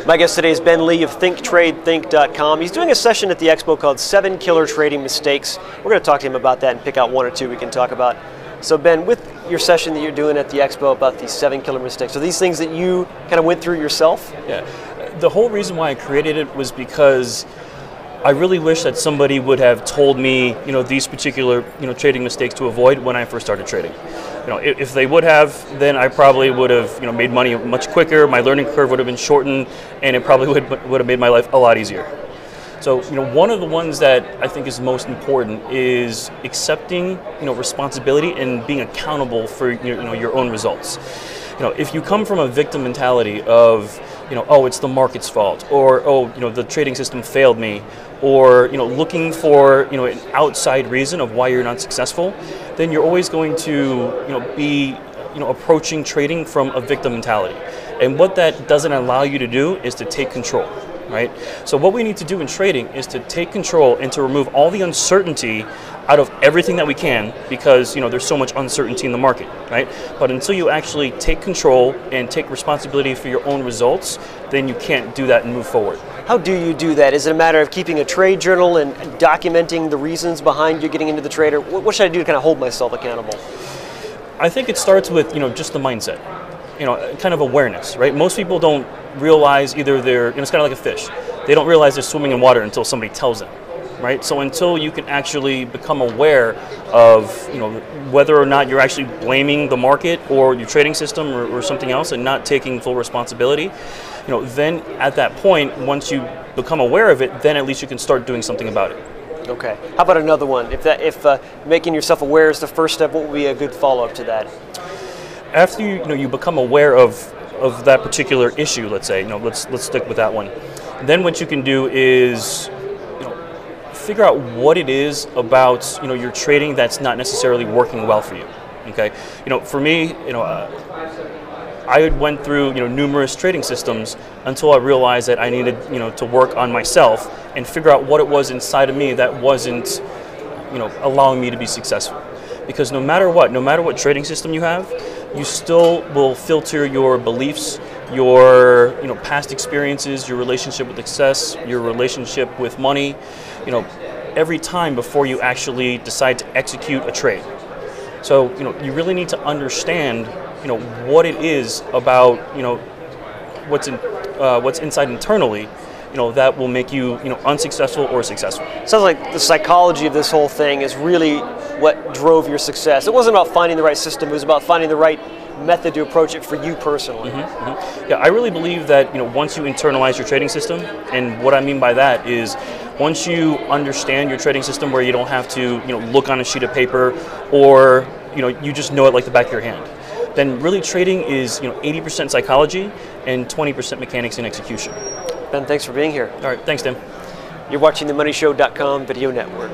My guest today is Ben Lee of ThinkTradeThink.com. He's doing a session at the expo called 7 Killer Trading Mistakes. We're going to talk to him about that and pick out one or two we can talk about. So Ben, with your session that you're doing at the expo about these 7 killer mistakes, are these things that you kind of went through yourself? Yeah. The whole reason why I created it was because I really wish that somebody would have told me, these particular, trading mistakes to avoid when I first started trading. If they would have, then I probably would have, made money much quicker. My learning curve would have been shortened, and it probably would have made my life a lot easier. So, one of the ones that I think is most important is accepting, responsibility and being accountable for, your own results. If you come from a victim mentality of, oh, it's the market's fault, or oh, the trading system failed me, or looking for an outside reason of why you're not successful, then you're always going to be approaching trading from a victim mentality. And what that doesn't allow you to do is to take control. Right? So what we need to do in trading is to take control and to remove all the uncertainty out of everything that we can, because there's so much uncertainty in the market, right? But until you actually take control and take responsibility for your own results, then you can't do that and move forward. How do you do that? Is it a matter of keeping a trade journal and documenting the reasons behind you getting into the trade, or what should I do to kind of hold myself accountable? I think it starts with just the mindset. Kind of awareness, right? Most people don't realize either it's kind of like a fish. They don't realize they're swimming in water until somebody tells them, right? So until you can actually become aware of, whether or not you're actually blaming the market or your trading system or something else and not taking full responsibility, then at that point, once you become aware of it, then at least you can start doing something about it. Okay. How about another one? If making yourself aware is the first step, what would be a good follow-up to that? After you become aware of that particular issue, let's say, let's stick with that one. Then what you can do is figure out what it is about your trading that's not necessarily working well for you. Okay, for me, I went through numerous trading systems until I realized that I needed to work on myself and figure out what it was inside of me that wasn't allowing me to be successful. Because no matter what trading system you have, you still will filter your beliefs, your past experiences, your relationship with success, your relationship with money, every time before you actually decide to execute a trade. So you really need to understand what it is about what's inside internally that will make you unsuccessful or successful. Sounds like the psychology of this whole thing is really what drove your success. It wasn't about finding the right system, it was about finding the right method to approach it for you personally. Yeah, I really believe that once you internalize your trading system, and what I mean by that is once you understand your trading system where you don't have to look on a sheet of paper, or you just know it like the back of your hand, then really trading is 80% psychology and 20% mechanics and execution. Ben, thanks for being here. All right, thanks, Tim. You're watching the MoneyShow.com video network.